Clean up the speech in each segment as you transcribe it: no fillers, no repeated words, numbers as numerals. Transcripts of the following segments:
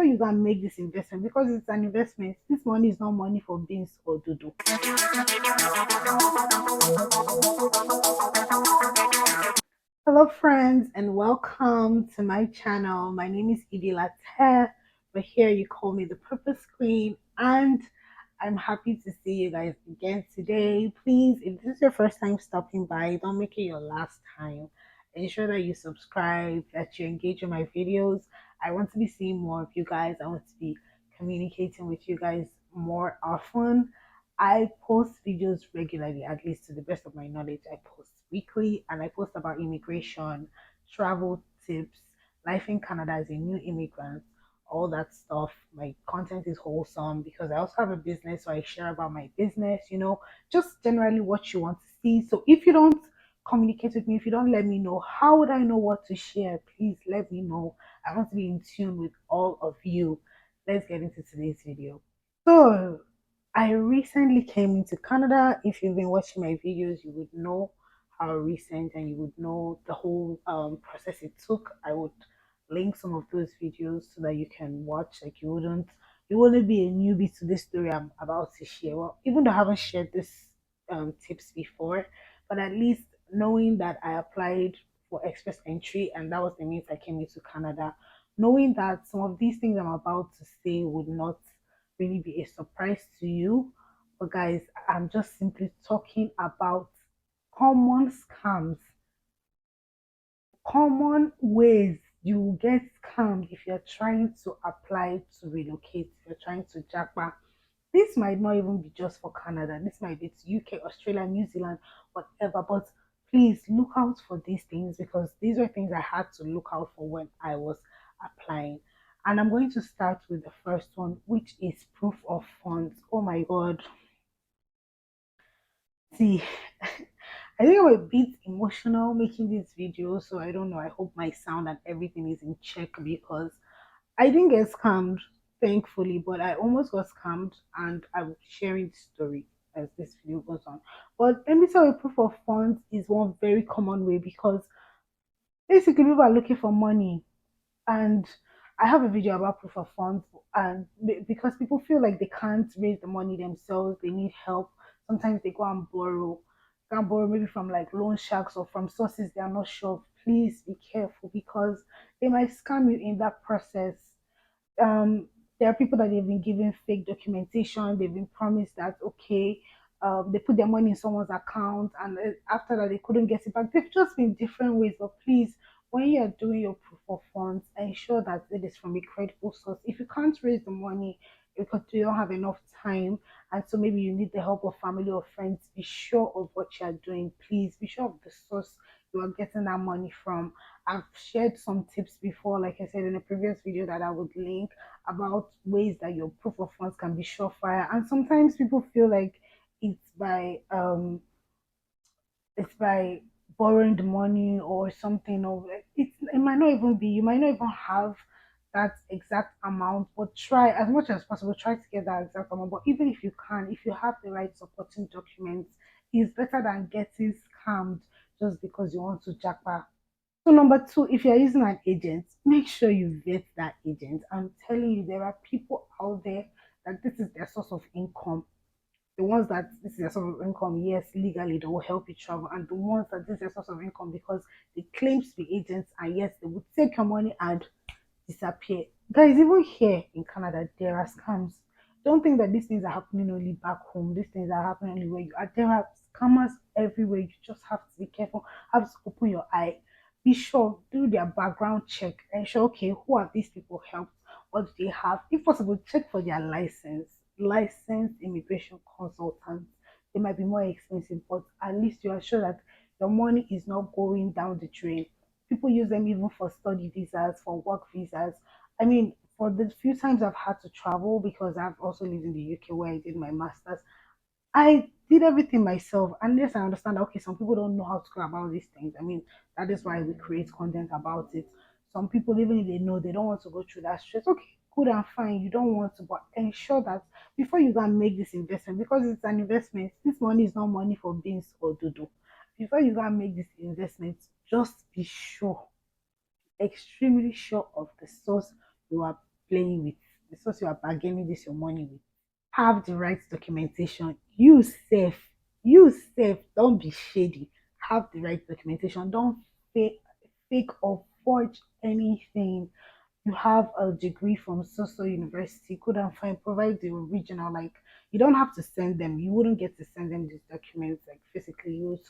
before you can make this investment, because it's an investment, this money is not money for beans or dodo. Hello, friends, and welcome to my channel. My name is Latte, but here you call me the Purpose Queen, and I'm happy to see you guys again today. Please, if this is your first time stopping by, don't make it your last time. Ensure that you subscribe, that you engage in my videos. I want to be seeing more of you guys. I want to be communicating with you guys more often. I post videos regularly, at least to the best of my knowledge. I post weekly and I post about immigration, travel tips, life in Canada as a new immigrant, all that stuff. My content is wholesome because I also have a business, so I share about my business, just generally what you want to see. So if you don't communicate with me, if you don't let me know, how would I know what to share? Please let me know. I want to be in tune with all of you. Let's get into today's video. So, I recently came into Canada. If you've been watching my videos, you would know how recent and you would know the whole process it took. I would link some of those videos so that you can watch. Like you wouldn't be a newbie to this story I'm about to share. Well, even though I haven't shared this tips before, but at least knowing that I applied for express entry and that was the means I came into Canada, knowing that some of these things I'm about to say would not really be a surprise to you. But guys, I'm just simply talking about common scams, common ways you will get scammed if you're trying to apply to relocate, if you're trying to jackpot. This might not even be just for Canada. This might be to UK, Australia, New Zealand, whatever. But please look out for these things because these are things I had to look out for when I was applying. And I'm going to start with the first one, which is proof of funds. Oh my God. See, I think I'm a bit emotional making this video, so I don't know. I hope my sound and everything is in check because I didn't get scammed, thankfully, but I almost got scammed, and I'm sharing the story as this video goes on. But let me tell you, proof of funds is one very common way because basically people are looking for money, and I have a video about proof of funds, and because people feel like they can't raise the money themselves, they need help. Sometimes they go and borrow, can borrow maybe from like loan sharks or from sources they are not sure of. Please be careful because they might scam you in that process. um, there are people that they've been given fake documentation. They've been promised that okay, they put their money in someone's account, and after that they couldn't get it back. They've just been different ways. But please, when you are doing your proof of funds, ensure that it is from a credible source. If you can't raise the money because you don't have enough time, and so maybe you need the help of family or friends, be sure of what you are doing. Please be sure of the source you are getting that money from. I've shared some tips before, like I said in a previous video that I would link about ways that your proof of funds can be surefire. And sometimes people feel like it's by um it's by borrowing the money or something, or it might not even be, you might not even have that exact amount, but try as much as possible, try to get that exact amount. But even if you can, if you have the right supporting documents, it's better than getting scammed just because you want to jackpot. So number two, if you're using an agent, make sure you vet that agent. I'm telling you, there are people out there that this is their source of income. The ones that this is their source of income, yes, legally they will help you travel, and the ones that this is their source of income because they claim to be agents, and yes, they would take your money and disappear. Guys, even here in Canada, there are scams. Don't think that these things are happening only back home. These things are happening only where you are. There are scammers everywhere. You just have to be careful. Have to open your eye. Be sure, do their background check. Ensure, okay, who have these people helped? What do they have? If possible, check for their license. Licensed immigration consultants. They might be more expensive, but at least you are sure that your money is not going down the drain. People use them even for study visas, for work visas. I mean, for the few times I've had to travel, because I've also lived in the UK where I did my master's, I did everything myself. And yes, I understand that, okay, some people don't know how to go about these things. I mean, that is why we create content about it. Some people, even if they know, they don't want to go through that stress. Okay, good and fine. You don't want to, but ensure that before you can make this investment, because it's an investment, this money is not money for beans or dodo. Before you can make this investment, just be sure, extremely sure of the source you are playing with, the source you are bargaining this your money with. Have the right documentation. You safe. Don't be shady. Have the right documentation. Don't fake or forge anything. You have a degree from social university, good and fine, provide the original. Like, you don't have to send them. You wouldn't get to send them these documents like physically. You would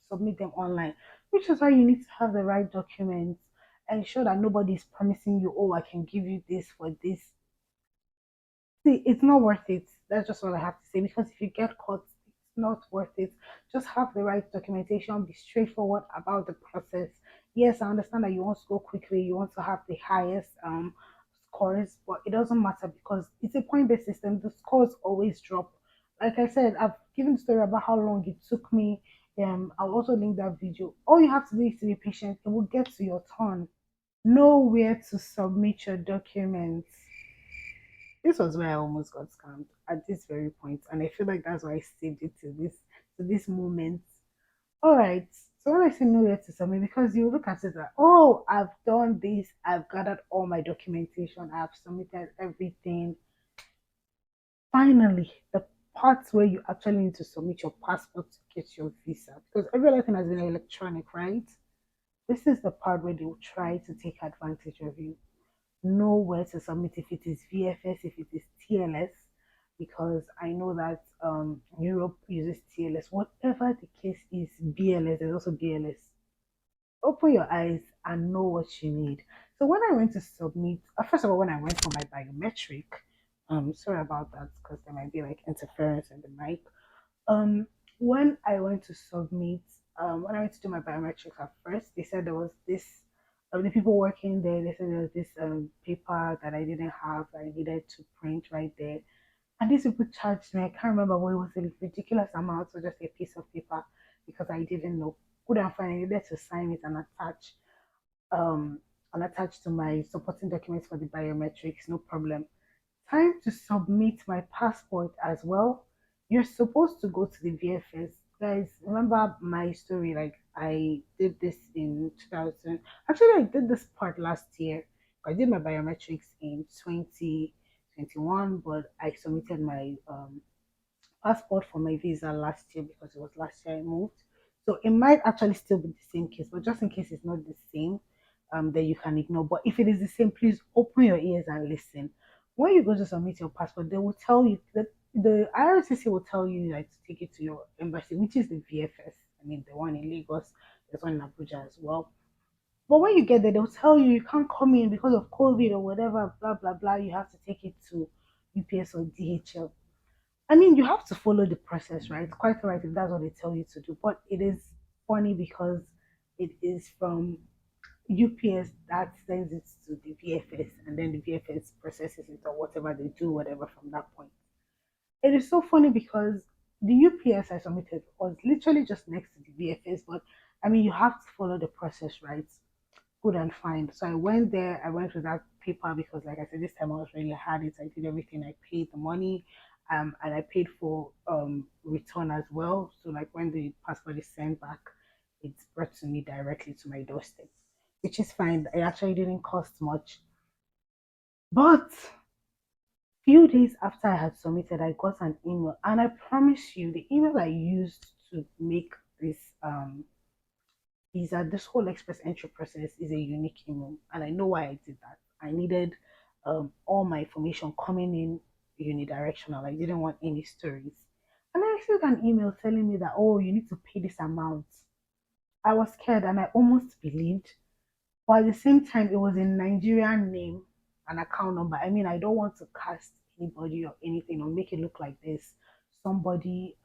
submit them online, which is why you need to have the right documents. Ensure that nobody is promising you, oh, I can give you this for this. See, it's not worth it. That's just what I have to say. Because if you get caught, it's not worth it. Just have the right documentation, be straightforward about the process. Yes, I understand that you want to go quickly, you want to have the highest scores, but it doesn't matter because it's a point-based system. The scores always drop. Like I said, I've given the story about how long it took me. I'll also link that video. All you have to do is to be patient. It will get to your turn. Know where to submit your documents. This was where I almost got scammed at this very point, and I feel like that's why I saved it to this moment. All right. So when I say nowhere to submit, because you look at it like, oh, I've done this, I've gathered all my documentation, I've submitted everything. Finally, the part where you actually need to submit your passport to get your visa, because every other thing has been electronic, right? This is the part where they will try to take advantage of you. Know where to submit if it is VFS, if it is TLS, because I know that Europe uses TLS. Whatever the case is, BLS, there's also BLS. Open your eyes and know what you need. So when I went to submit, first of all, when I went for my biometric, sorry about that because there might be like interference in the mic. Um, when I went to submit, when I went to do my biometrics at first, they said there was this. The people working there, they said there was this paper that I didn't have that I needed to print right there. And these people charged me. I can't remember what it was, a ridiculous amount, so just a piece of paper because I didn't know. Good and fine. I needed to sign it um and attach to my supporting documents for the biometrics. No problem. Time to submit my passport as well. You're supposed to go to the VFS. Guys, remember my story? Like, I did this in 2000. Actually, I did this part last year. I did my biometrics in 2021, but I submitted my passport for my visa last year because it was last year I moved. So it might actually still be the same case, but just in case it's not the same, then you can ignore. But if it is the same, please open your ears and listen. When you go to submit your passport, they will tell you that the IRCC will tell you like to take it to your embassy, which is the VFS. I mean, the one in Lagos, there's one in Abuja as well. But when you get there, they'll tell you you can't come in because of COVID or whatever, blah blah blah. You have to take it to UPS or DHL. I mean, you have to follow the process, right? Quite all right if that's what they tell you to do. But it is funny because it is from UPS that sends it to the VFS, and then the VFS processes it or whatever they do, whatever from that point. It is so funny because the UPS I submitted was literally just next to the VFS, but I mean, you have to follow the process, right? Good and fine. So I went there. I went with that paper because, like I said, this time I was really hard it. I did everything. I paid the money, and I paid for return as well. So like when the passport is sent back, it's brought to me directly to my doorstep, which is fine. It actually didn't cost much. But few days after I had submitted, I got an email, and I promise you, the email I used to make this is that this whole express entry process is a unique email, and I know why I did that. I needed all my information coming in unidirectional. I didn't want any stories, and I received an email telling me that, oh, you need to pay this amount. I was scared and I almost believed, but at the same time, it was a Nigerian name and account number. I mean, I don't want to cast anybody or anything or make it look like this somebody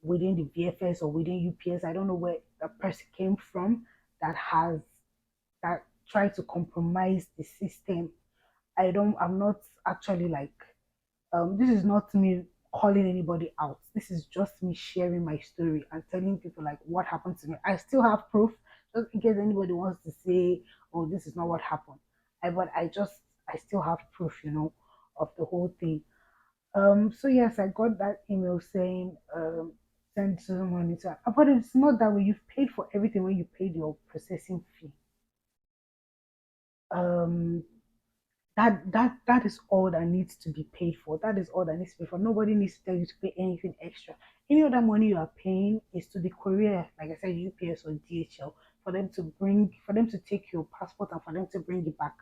within the VFS or within UPS. I don't know where the person came from that has that tried to compromise the system. I'm not actually like this is not me calling anybody out. This is just me sharing my story and telling people like what happened to me. I still have proof just in case anybody wants to say, oh, this is not what happened. But I still have proof, of the whole thing. So yes, I got that email saying send some money to, but it's not that way. You've paid for everything when you paid your processing fee. Um, That is all that needs to be paid for. That is all that needs to be for. Nobody needs to tell you to pay anything extra. Any other money you are paying is to the courier, like I said, UPS or DHL, for them to take your passport and for them to bring it back.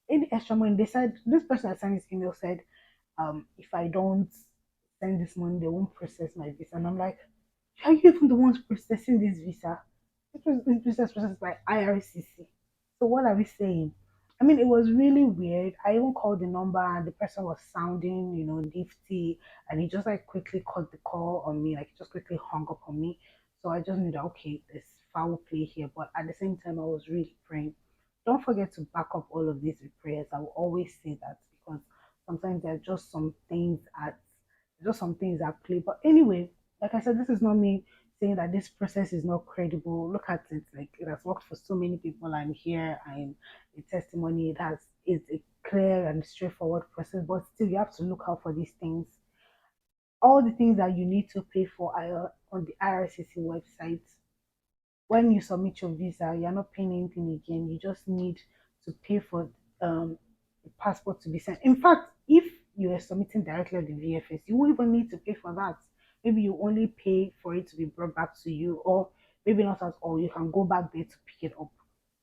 Any extra money, they said this person that sent this email said, if I don't send this money, they won't process my visa. And I'm like, are you even the ones processing this visa? This visa is processed by IRCC. So what are we saying? I mean, it was really weird. I even called the number and the person was sounding, nifty, and he just like quickly cut the call on me, like he just quickly hung up on me. So I just knew that okay, there's foul play here. But at the same time, I was really praying. Don't forget to back up all of these with prayers. I will always say that because sometimes there are just some things at play. But anyway, like I said, this is not me saying that this process is not credible. Look at it, like it has worked for so many people. I'm here, I'm a testimony. It's a clear and straightforward process, but still you have to look out for these things. All the things that you need to pay for are on the IRCC website. When you submit your visa, you're not paying anything again. You just need to pay for the passport to be sent. In fact, if you are submitting directly at the VFS, you won't even need to pay for that. Maybe you only pay for it to be brought back to you, or maybe not at all. You can go back there to pick it up.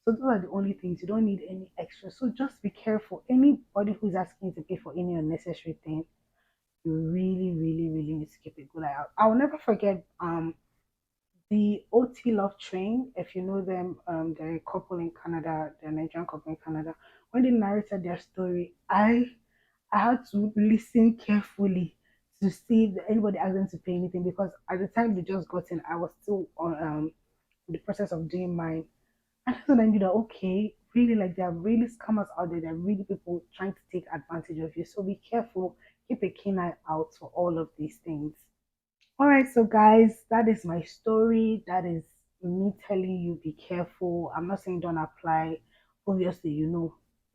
So those are the only things. You don't need any extra. So just be careful. Anybody who's asking you to pay for any unnecessary thing, you really, really, really need to keep a good eye out. I'll never forget the OT Love Train, if you know them, they're a couple in Canada, they're a Nigerian couple in Canada. When they narrated their story, I had to listen carefully to see if anybody asked them to pay anything because at the time they just got in, I was still on the process of doing mine. And that's when I knew that okay, really like there are really scammers out there, there are really people trying to take advantage of you. So be careful, keep a keen eye out for all of these things. All right, so guys, that is my story. That is me telling you be careful. I'm not saying don't apply. Obviously,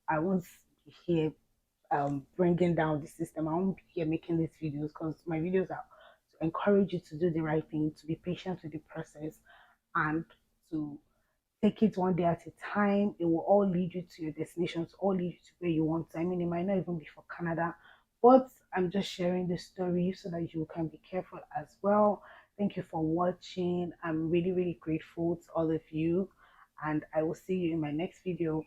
I won't be here bringing down the system. I won't be here making these videos because my videos are to encourage you to do the right thing, to be patient with the process, and to take it one day at a time. It will all lead you to your destinations, all lead you to where you want to. I mean, it might not even be for Canada, but I'm just sharing the story so that you can be careful as well. Thank you for watching. I'm really, really grateful to all of you, and I will see you in my next video.